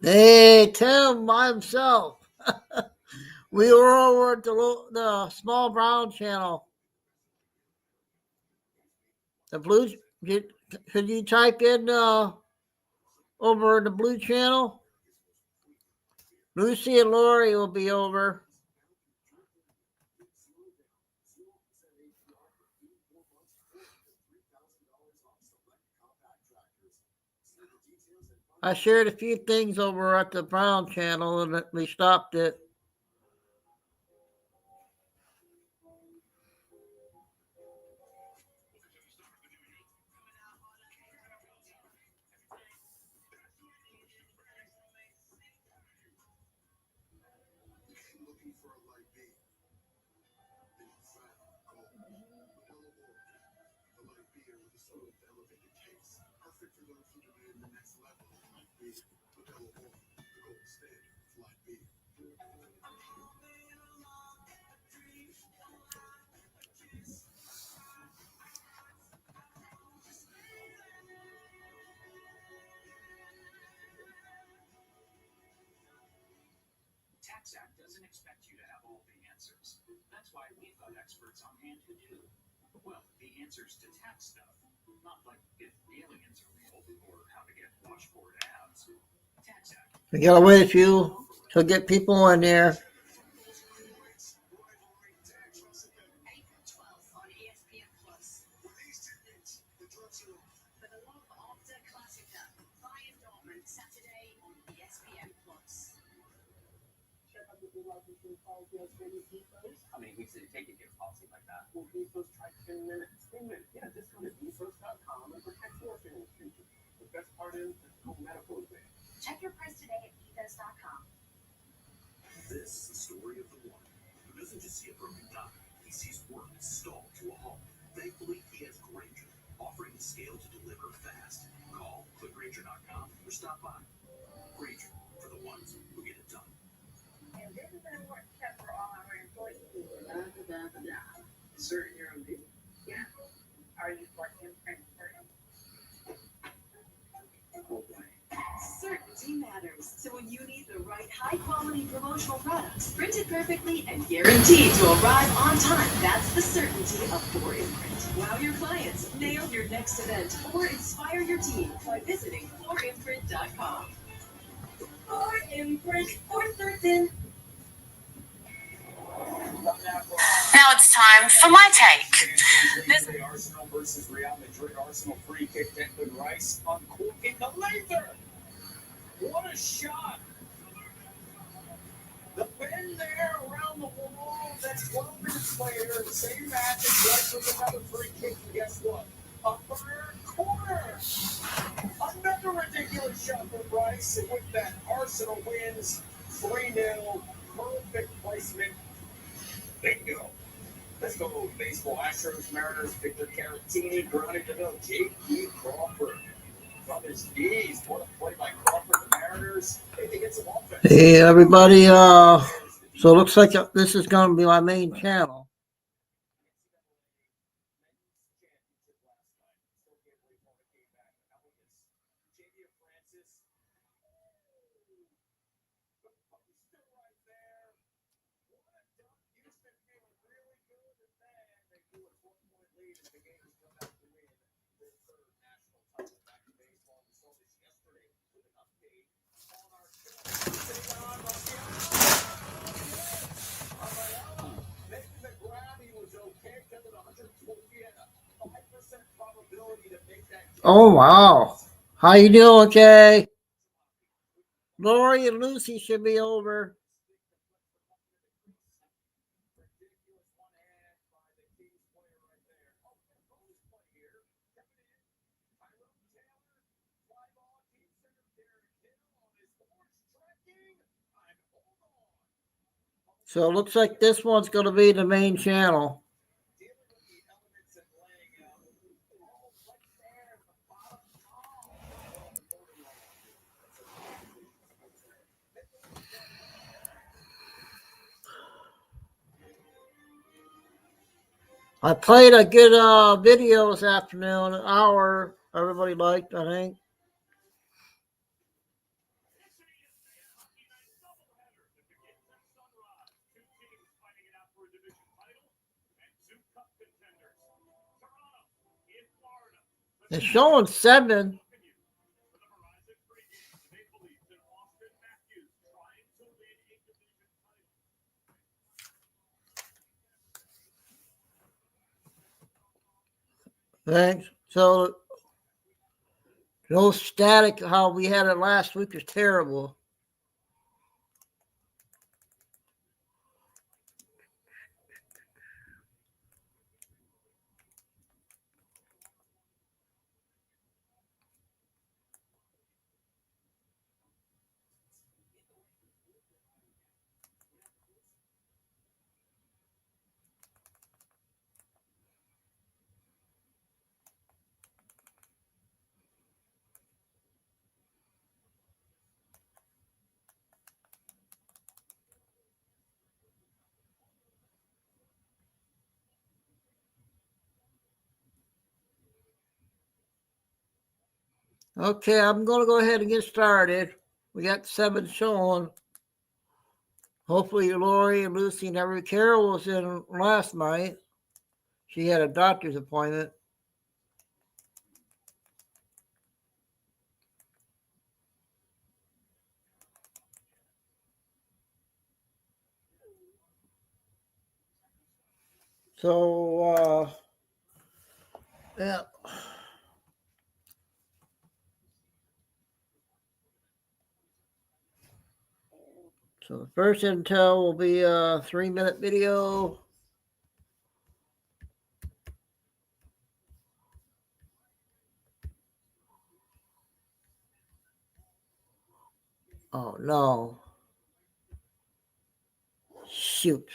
Hey, Tim by himself. We were over at the small brown channel. The blue. Could you type in over the blue channel? Lucy and Lori will be over. I shared a few things over at the brown channel and we stopped it. Tax Act doesn't expect you to have all the answers. That's why we've got experts on hand who do. Well, the answers to tax stuff, not like if aliens are real or how to get washboard abs. Tax Act. We gotta wait a few to get people in there. How many weeks did it take to get a policy like that? Well, Bezos tried 10 minutes. 10 minutes. Yeah, just go to Bezos.com and protect your family future. The best part is there's no medical exam. Check your price today at Bezos.com. This is the story of the one who doesn't just see a broken die, he sees work stalled to a halt. Thankfully, he has Granger, offering the scale to deliver fast. Call, click Granger.com, or stop by. Granger, for the ones who get it done. And this is an important step for all our employees. Certain you're on video. Yeah. Are you for imprint certain? Oh boy. Certainty matters. So when you need the right high-quality promotional products, printed perfectly and guaranteed to arrive on time, that's the certainty of 4imprint. Wow your clients, nail your next event, or inspire your team by visiting 4imprint.com. 4imprint for certain. Now it's time for my take. This Arsenal versus Real Madrid. Arsenal free kick, Declan Rice uncorking the laser. What a shot! The pin there around the wall. Then 12 minutes later, the same match is Rice with another free kick. And guess what? Upper corner. Another ridiculous shot for Rice, and with that, Arsenal wins 3-0. Perfect placement. Bingo. Let's go baseball. Astros, Mariners, Victor Caratini, grounded to no J.P. Crawford. From his knees. What a play by Crawford. The Mariners, they get some offense. Hey, everybody. So it looks like this is going to be my main channel. Oh, wow. How you doing, Kay? Lori and Lucy should be over. So it looks like this one's going to be the main channel. I played a good video this afternoon, an hour. Everybody liked, I think. for a division title and 2 cup contenders. Toronto in Florida. It's showing 7. For the Verizon pregame, Maple Leafs and Austin Matthews trying to win a division title. Thanks. So no static. How we had it last week is terrible. Okay, I'm going to go ahead and get started. We got 7 showing. Hopefully Lori and Lucy and every Carol was in last night. She had a doctor's appointment. So, yeah. So the first intel will be a 3-minute video. Oh no. Shoot.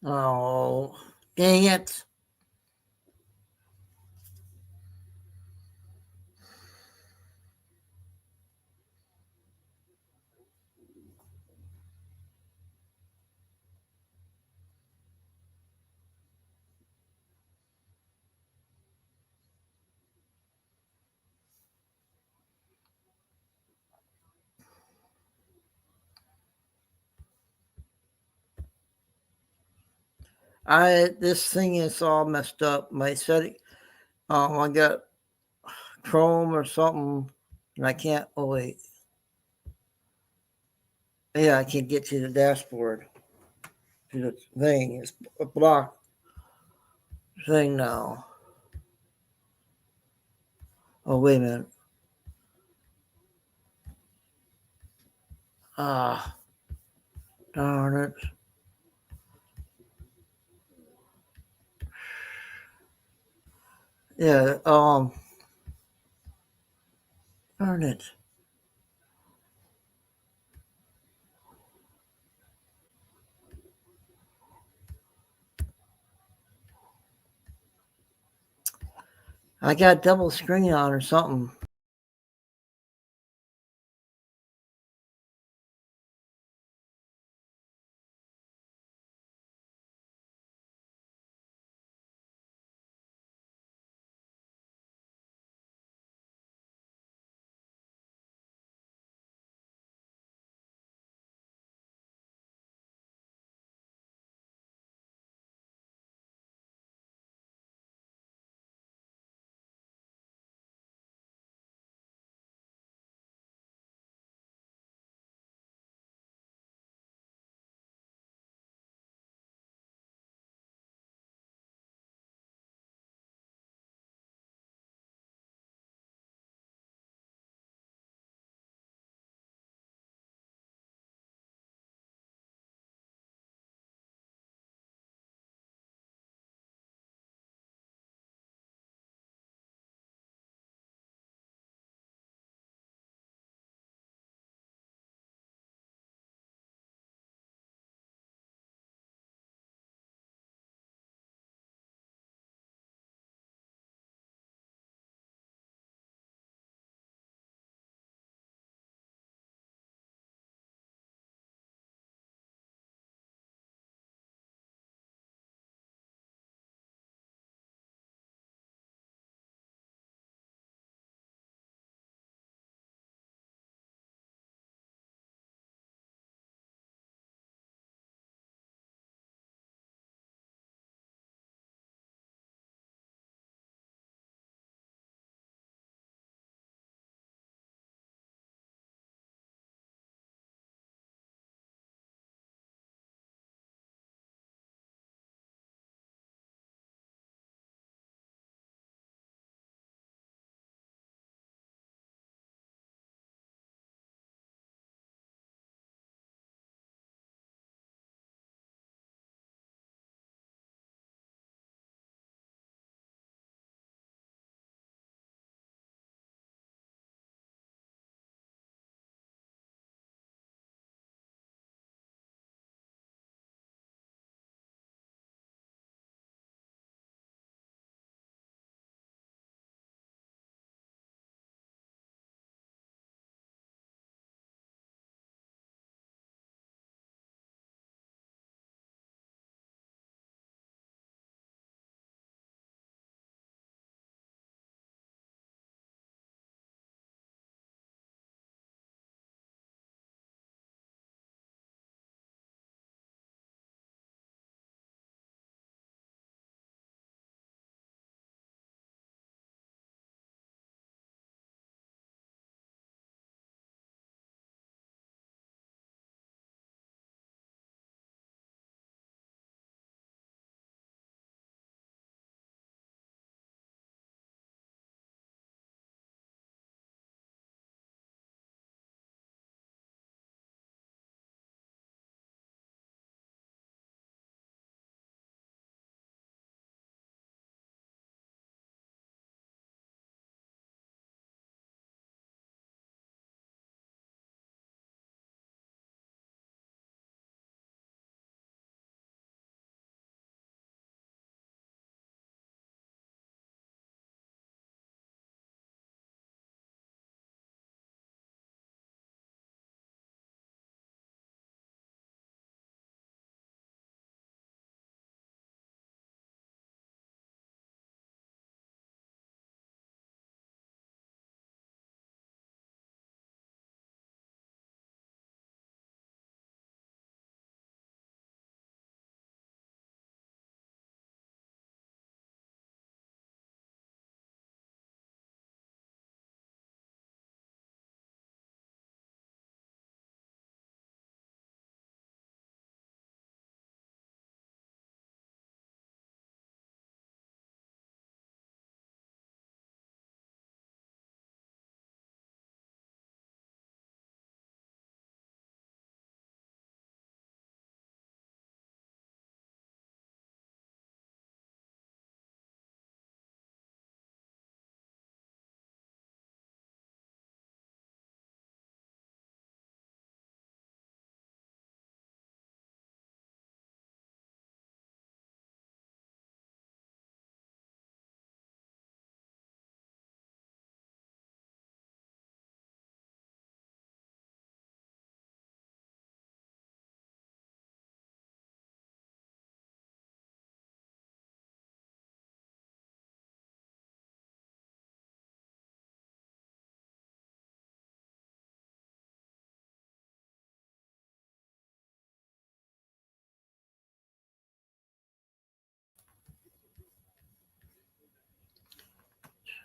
Oh, dang it. This thing is all messed up. My setting, I got Chrome or something, and I can't. Oh wait, yeah, I can't get to the dashboard. To the thing, it's a block thing now. Oh wait a minute. Ah, darn it. Yeah, darn it. I got double screen on or something.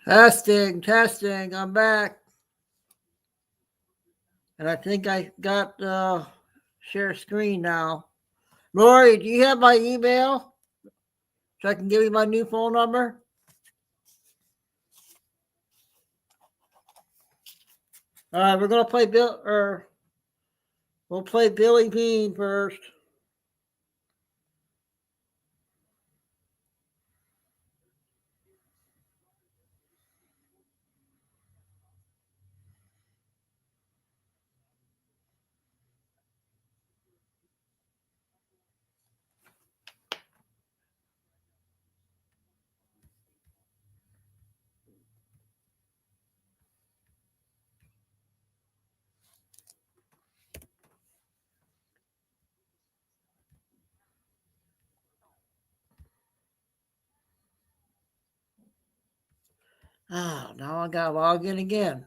Testing. I'm back. And I think I got share screen now. Lori, do you have my email so I can give you my new phone number? All right, we're gonna play we'll play Billy Bean first. Ah, now I gotta log in again.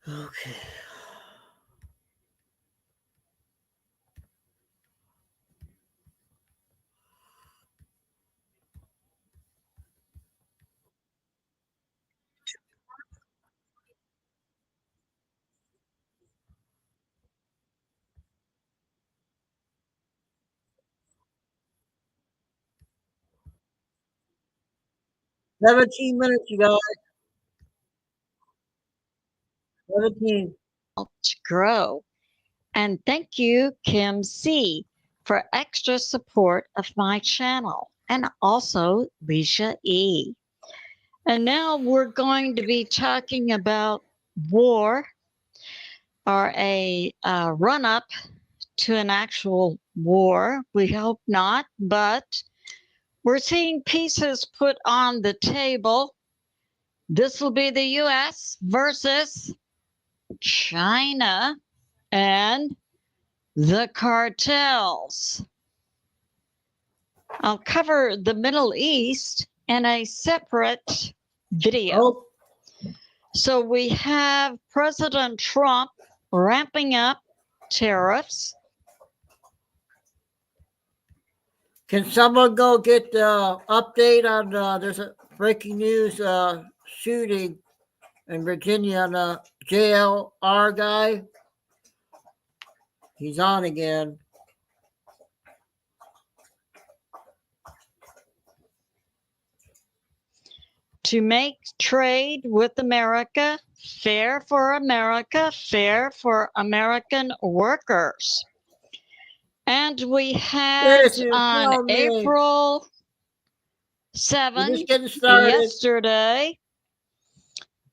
Okay. $17 minutes, you guys. 17. To grow. And thank you, Kim C, for extra support of my channel, and also Leisha E. And now we're going to be talking about war, or a run up to an actual war. We hope not, but we're seeing pieces put on the table. This will be the US versus China and the cartels. I'll cover the Middle East in a separate video. Oh, So we have President Trump ramping up tariffs. can someone go get the update on there's a breaking news shooting in Virginia on the JLR guy? He's on again. To make trade with America fair for American workers. And we had Yes, you on tell me. April We're 7, just getting started. yesterday,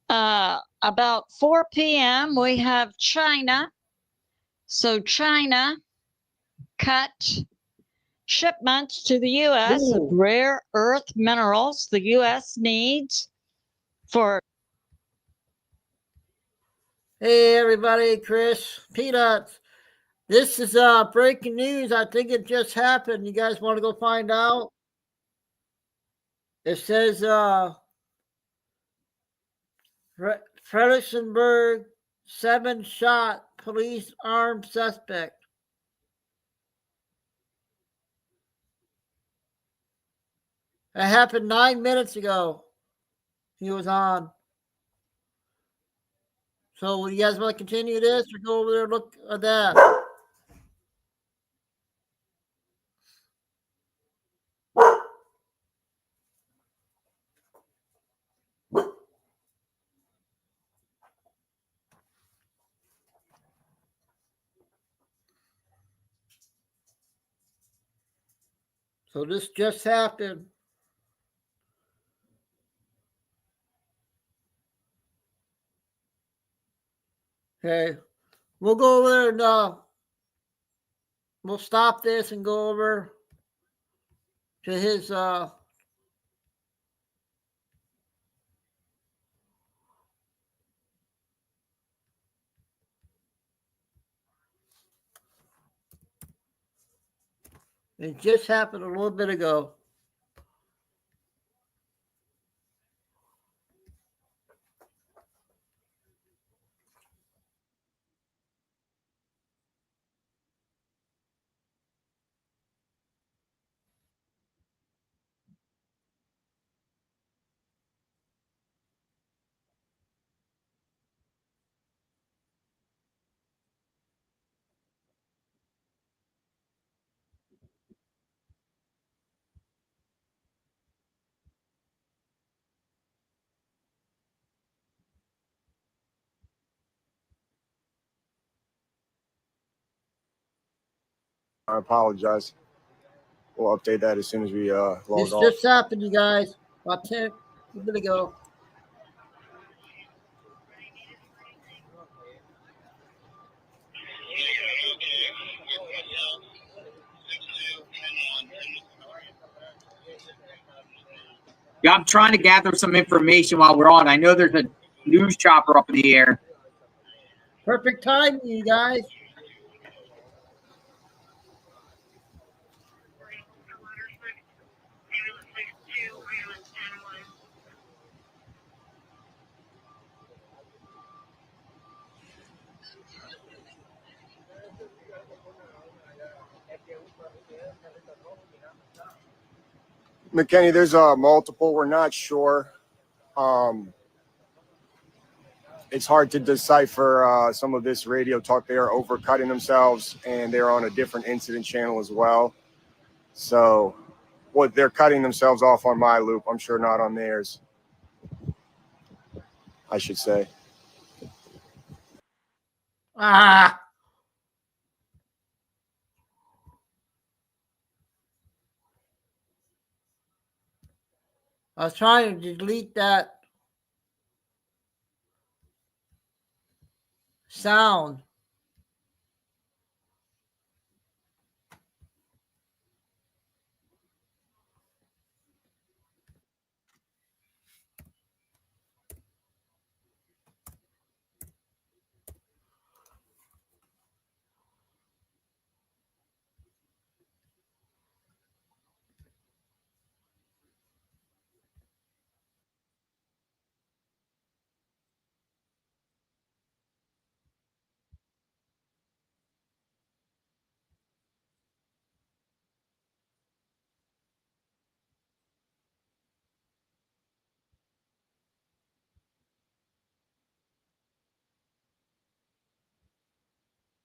about 4 p.m., we have China. So China cut shipments to the U.S. of Ooh. rare earth minerals the U.S. needs for. Hey everybody, Chris Peanuts. This is breaking news. I think it just happened. You guys want to go find out? It says Fredericksburg 7 shot police armed suspect. It happened 9 minutes ago. He was on. So you guys want to continue this or go over there and look at that? So this just happened. Okay. We'll go over there and we'll stop this and go over to his It just happened a little bit ago. I apologize. We'll update that as soon as we log This off. just happened, you guys. About 10 a little bit ago. Yeah, I'm trying to gather some information while we're on. I know there's a news chopper up in the air. Perfect timing, you guys. McKinney, there's multiple. We're not sure. It's hard to decipher some of this radio talk. They are overcutting themselves, and they're on a different incident channel as well. So what they're cutting themselves off on my loop, I'm sure not on theirs, I should say. Ah. I was trying to delete that sound.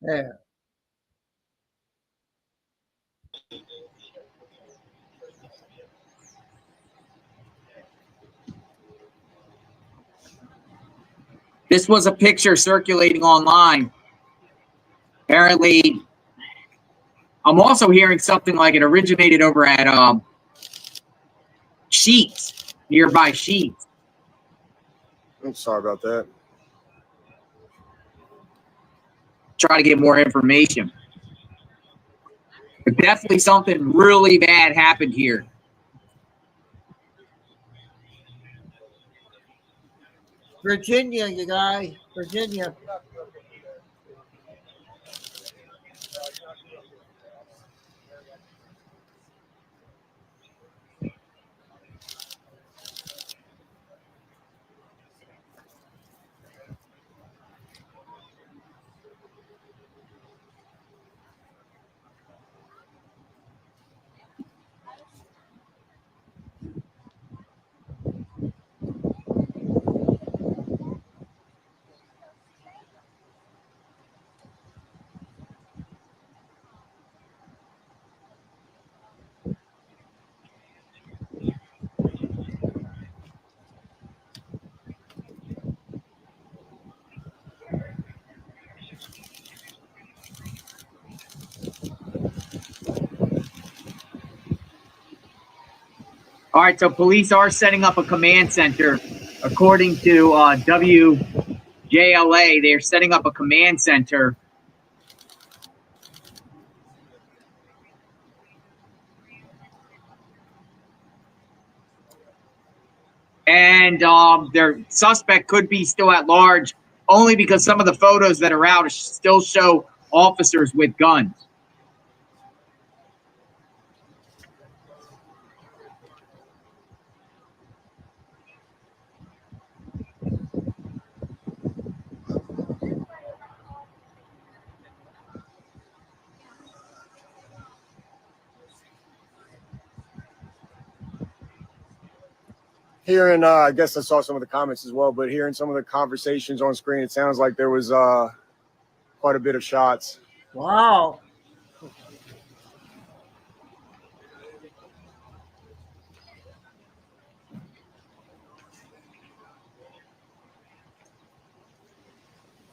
There. This was a picture circulating online. Apparently, I'm also hearing something like it originated over at Sheets, nearby Sheets. I'm sorry about that. Try to get more information. But definitely something really bad happened here. Virginia, you guys. Virginia. All right, so police are setting up a command center. According to WJLA, they're setting up a command center. And their suspect could be still at large, only because some of the photos that are out still show officers with guns. hearing, I guess I saw some of the comments as well, but hearing some of the conversations on screen, it sounds like there was quite a bit of shots. Wow.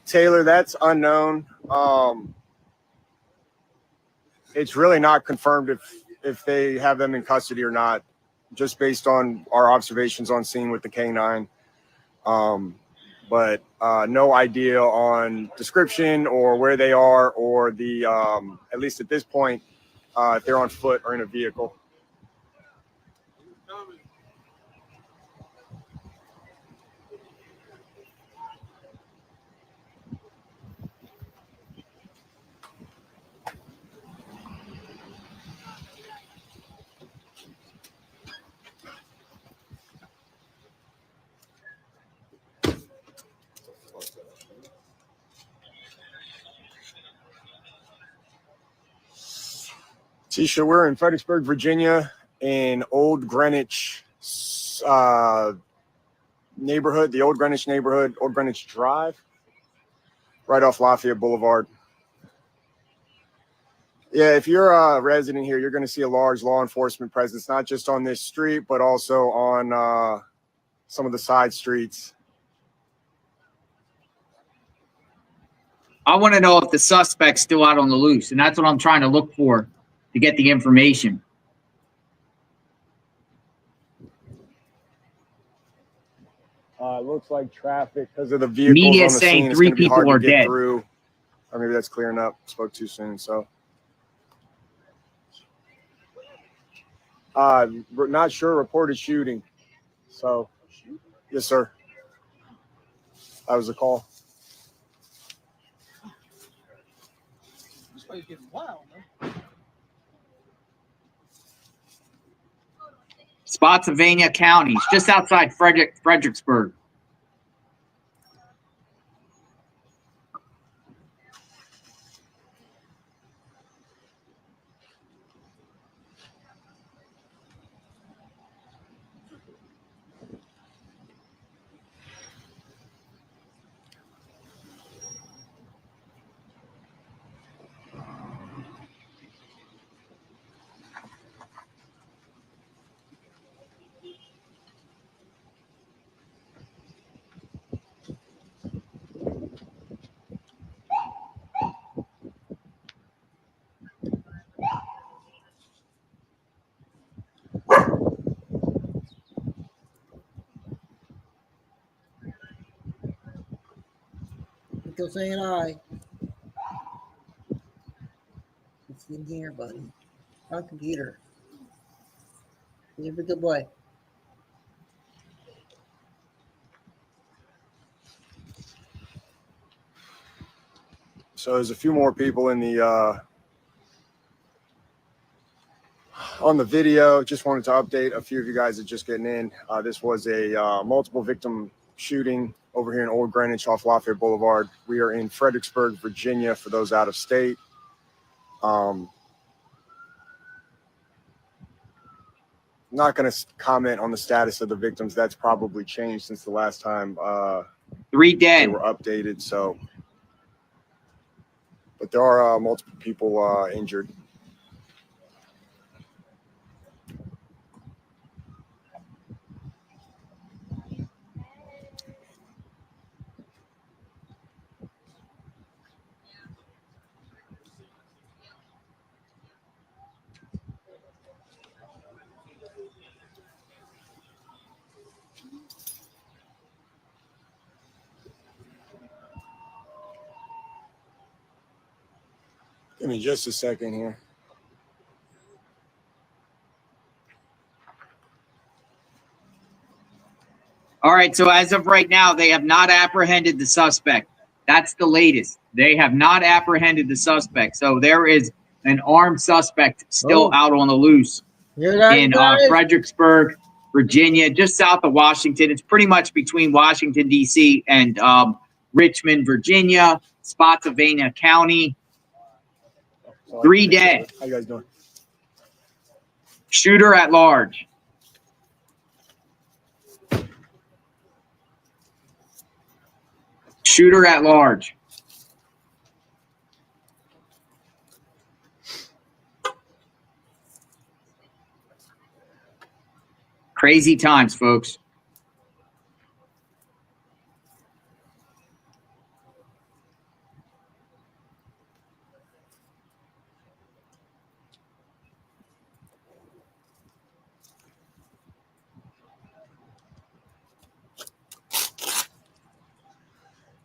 Taylor, that's unknown. It's really not confirmed if they have them in custody or not, just based on our observations on scene with the K9. But no idea on description or where they are, or the at least at this point, if they're on foot or in a vehicle. Tisha, we're in Fredericksburg, Virginia, in Old Greenwich neighborhood, the Old Greenwich neighborhood, Old Greenwich Drive, right off Lafayette Boulevard. Yeah, if you're a resident here, you're going to see a large law enforcement presence, not just on this street, but also on some of the side streets. I want to know if the suspect's still out on the loose, and that's what I'm trying to look for to get the information. It looks like traffic because of the vehicles Media on the saying scene. 3 it's people hard are to get dead. Through. Or maybe that's clearing up. Spoke too soon. So, we're not sure. Reported shooting. So, yes, sir. That was a call. This place getting wild, man. Spotsylvania County, just outside Fredericksburg. Go saying hi. It's in here, buddy. On computer. You're a good boy. So there's a few more people in the on the video. Just wanted to update a few of you guys that just getting in. This was a multiple victim shooting over here in Old Greenwich off Lafayette Boulevard. We are in Fredericksburg, Virginia, for those out of state. Not going to comment on the status of the victims. That's probably changed since the last time 3 dead. they were updated. So, but there are multiple people injured. Give me just a second here. All right, so as of right now, they have not apprehended the suspect. That's the latest. They have not apprehended the suspect. So there is an armed suspect still out on the loose in Fredericksburg, Virginia, just south of Washington. It's pretty much between Washington, D.C. and Richmond, Virginia, Spotsylvania County. 3 dead. How you guys doing? Shooter at large. Shooter at large. Crazy times, folks.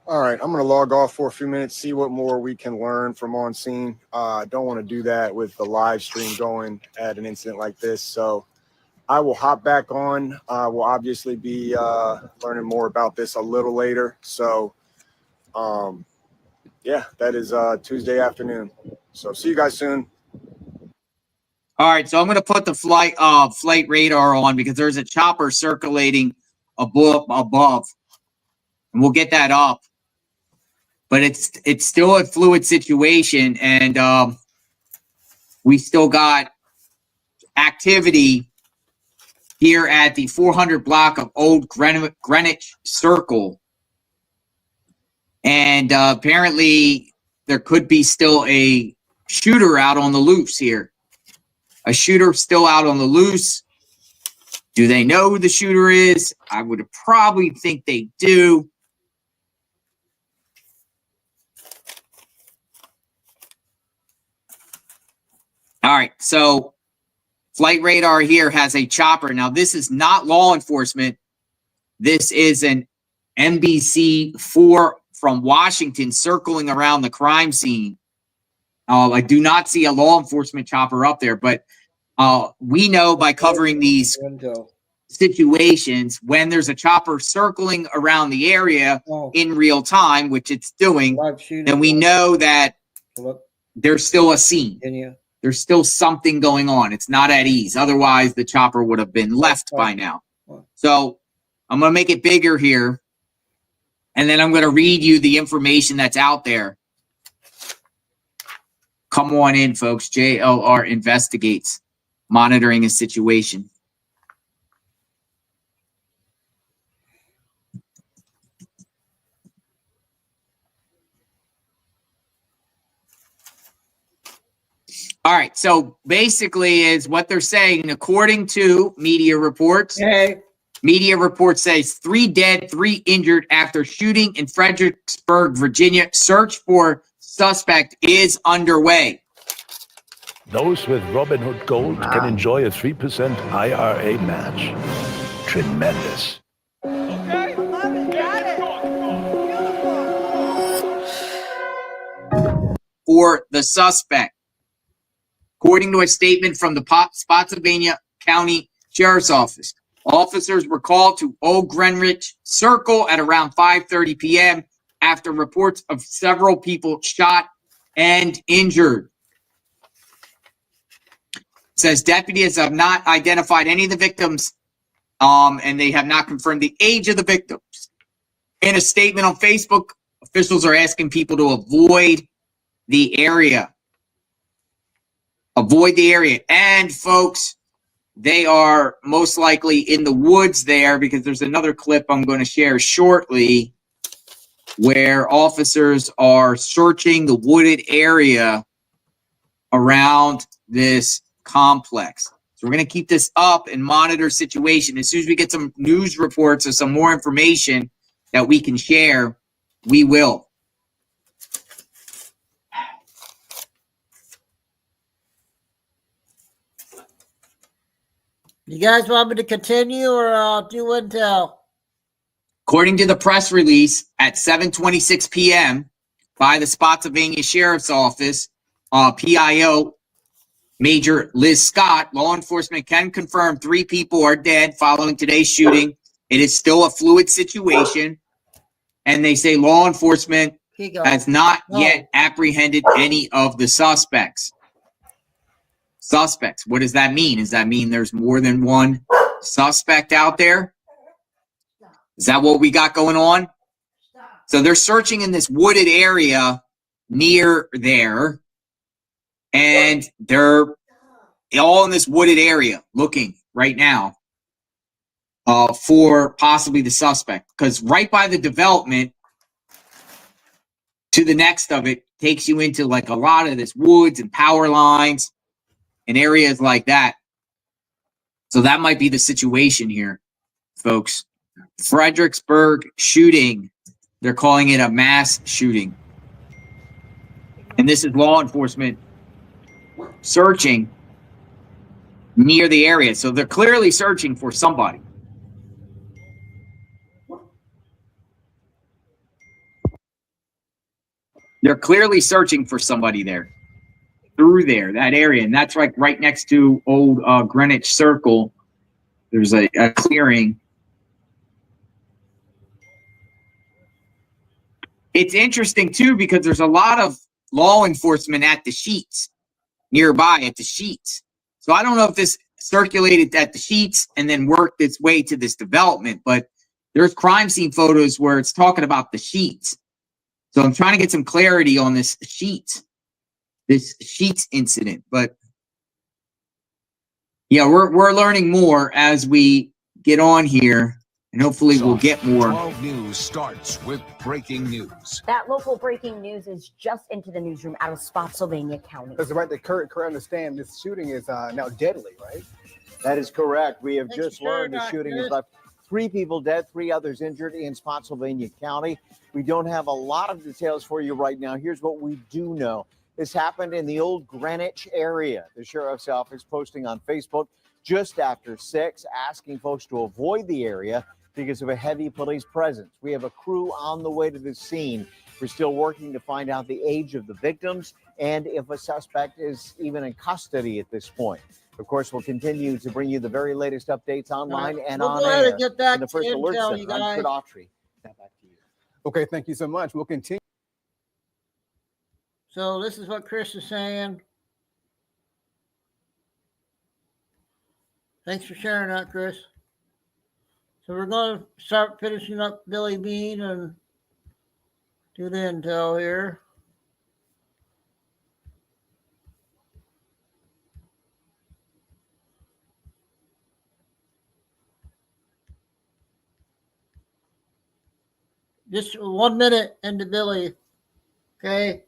All right, I'm going to log off for a few minutes, see what more we can learn from on scene. I don't want to do that with the live stream going at an incident like this. So I will hop back on. We'll obviously be learning more about this a little later. So, yeah, that is Tuesday afternoon. So see you guys soon. All right, so I'm going to put the flight radar on because there's a chopper circulating above, and we'll get that up. But it's still a fluid situation, and we still got activity here at the 400 block of Old Greenwich Circle. And apparently there could be still a shooter out on the loose here. A shooter still out on the loose. Do they know who the shooter is? I would probably think they do. All right, so flight radar here has a chopper. Now, this is not law enforcement. This is an NBC-4 from Washington circling around the crime scene. I do not see a law enforcement chopper up there, but we know by covering these situations, when there's a chopper circling around the area in real time, which it's doing, then we know that there's still a scene. There's still something going on. It's not at ease. Otherwise, the chopper would have been left by now. So I'm going to make it bigger here, and then I'm going to read you the information that's out there. Come on in, folks. JLR investigates, monitoring a situation. All right, so basically is what they're saying, according to media reports. Media report says 3 dead, 3 injured after shooting in Fredericksburg, Virginia. Search for suspect is underway. Those with Robinhood Gold can enjoy a 3% IRA match. Tremendous. Okay, got it. For the suspect. According to a statement from the Spotsylvania County Sheriff's Office, officers were called to Old Greenwich Circle at around 5:30 p.m. after reports of several people shot and injured. It says deputies have not identified any of the victims, and they have not confirmed the age of the victims. In a statement on Facebook, officials are asking people to avoid the area. Avoid the area. And folks, they are most likely in the woods there because there's another clip I'm going to share shortly where officers are searching the wooded area around this complex. So we're going to keep this up and monitor situation. As soon as we get some news reports or some more information that we can share, we will. You guys want me to continue or do intel? According to the press release at 7:26 p.m. by the Spotsylvania Sheriff's Office, PIO Major Liz Scott, law enforcement can confirm 3 people are dead following today's shooting. It is still a fluid situation, and they say law enforcement has not yet apprehended any of the suspects. Suspects, what does that mean? Does that mean there's more than one suspect out there? Is that what we got going on? So they're searching in this wooded area near there, and they're all in this wooded area looking right now for possibly the suspect. Because right by the development to the next of it takes you into like a lot of this woods and power lines and areas like that. So that might be the situation here, folks. Fredericksburg shooting. They're calling it a mass shooting. And this is law enforcement searching near the area. So they're clearly searching for somebody. They're clearly searching for somebody there, through there, that area. And that's like right next to old Greenwich Circle. There's a clearing. It's interesting, too, because there's a lot of law enforcement at the Sheets, nearby at the Sheets. So I don't know if this circulated at the Sheets and then worked its way to this development, but there's crime scene photos where it's talking about the Sheets. So I'm trying to get some clarity on this Sheets incident. But yeah, we're learning more as we get on here, and hopefully we'll get more. 12 News starts with breaking news. That local breaking news is just into the newsroom out of Spotsylvania County. That's right. The current understand this shooting is now deadly, right? That is correct. We have just learned the shooting has left 3 people dead, 3 others injured in Spotsylvania County. We don't have a lot of details for you right now. Here's what we do know. This happened in the old Greenwich area. The sheriff's office posting on Facebook just after 6, asking folks to avoid the area because of a heavy police presence. We have a crew on the way to the scene. We're still working to find out the age of the victims and if a suspect is even in custody at this point. Of course, we'll continue to bring you the very latest updates online and on air. Get back in the First Alert Center. I'm Kurt Autry. Now back to you. Okay, thank you so much. We'll continue. So this is what Chris is saying. Thanks for sharing that, Chris. So we're going to start finishing up Billy Bean and do the intel here. Just 1 minute into Billy, okay?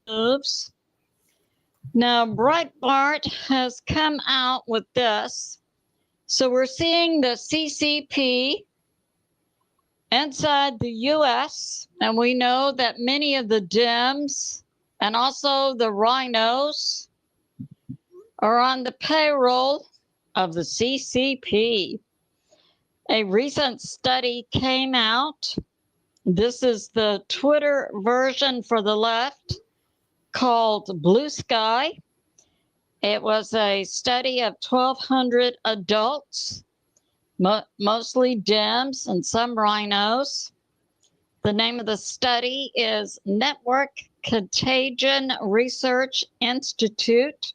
Oops. Now, Breitbart has come out with this. So we're seeing the CCP inside the U.S., and we know that many of the Dems and also the Rhinos are on the payroll of the CCP. A recent study came out. This is the Twitter version for the left called Blue Sky. It was a study of 1,200 adults, mostly Dems and some Rhinos. The name of the study is Network Contagion Research Institute.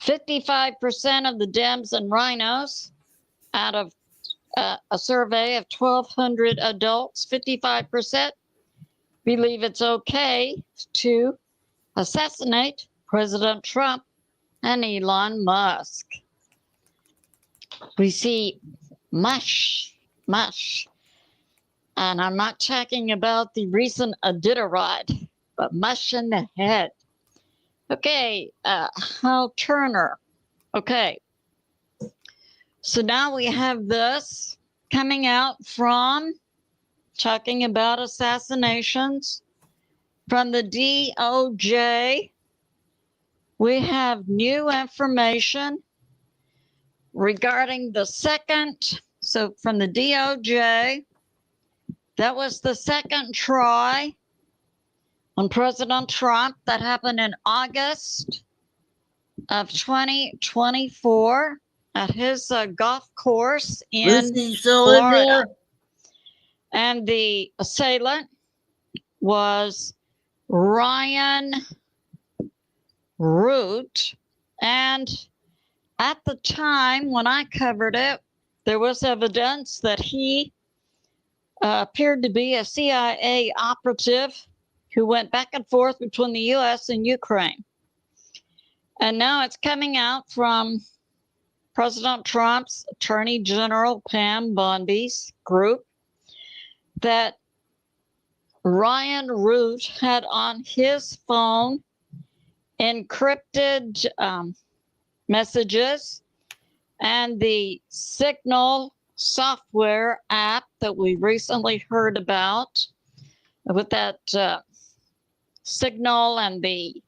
55% of the Dems and Rhinos, out of a survey of 1,200 adults, 55% believe it's okay to assassinate President Trump and Elon Musk. We see mush. And I'm not talking about the recent Iditarod, but mush in the head. Okay, Hal Turner. Okay. So now we have this coming out from talking about assassinations from the DOJ. We have new information regarding the second. So from the DOJ, that was the second try on President Trump that happened in August of 2024 at his golf course in Florida. And the assailant was Ryan Root. And at the time when I covered it, there was evidence that he appeared to be a CIA operative who went back and forth between the U.S. and Ukraine. And now it's coming out from President Trump's Attorney General Pam Boondi's group that Ryan Root had on his phone encrypted messages, and the Signal software app that we recently heard about with that Signal and the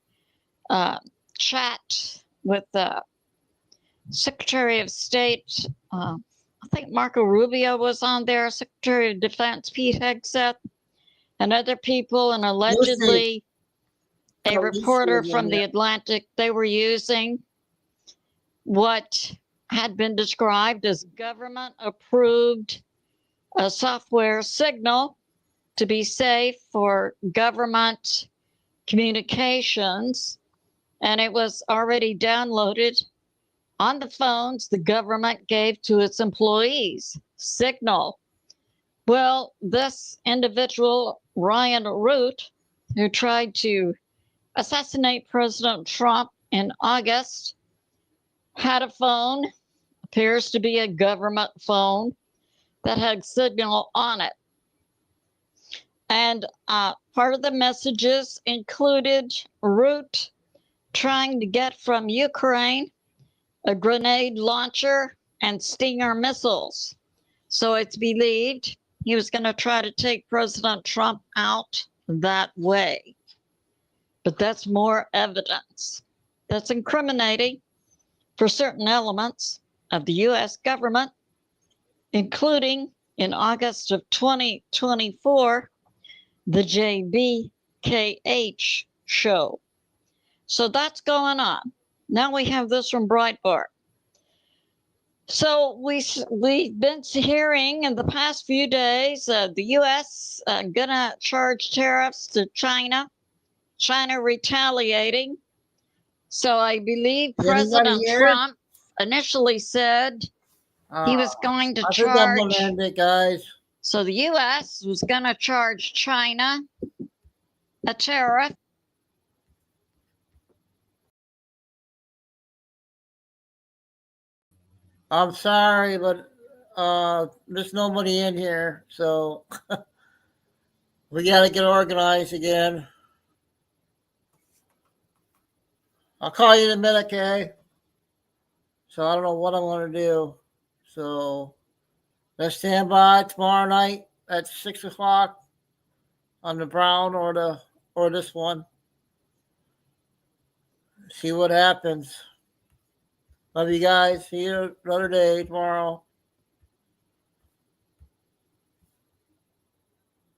chat with the Secretary of State. I think Marco Rubio was on there, Secretary of Defense Pete Hegseth, and other people, and allegedly a reporter from the Atlantic. They were using what had been described as government-approved software Signal to be safe for government communications, and it was already downloaded on the phones the government gave to its employees, Signal. Well, this individual, Ryan Root, who tried to assassinate President Trump in August, had a phone, appears to be a government phone, that had Signal on it. And part of the messages included Root trying to get from Ukraine a grenade launcher and Stinger missiles. So it's believed he was going to try to take President Trump out that way. But that's more evidence that's incriminating for certain elements of the U.S. government, including in August of 2024, the JBKH show. So that's going on. Now we have this from Breitbart. So we've been hearing in the past few days the U.S. Gonna charge tariffs to China retaliating. So I believe President Trump initially said he was going to charge. Guys. So the U.S. was going to charge China a tariff. I'm sorry, but there's nobody in here, so we got to get organized again. I'll call you in a minute, okay? So I don't know what I'm going to do. So let's stand by tomorrow night at 6 o'clock on the Brown or this one. See what happens. Love you guys. See you another day tomorrow.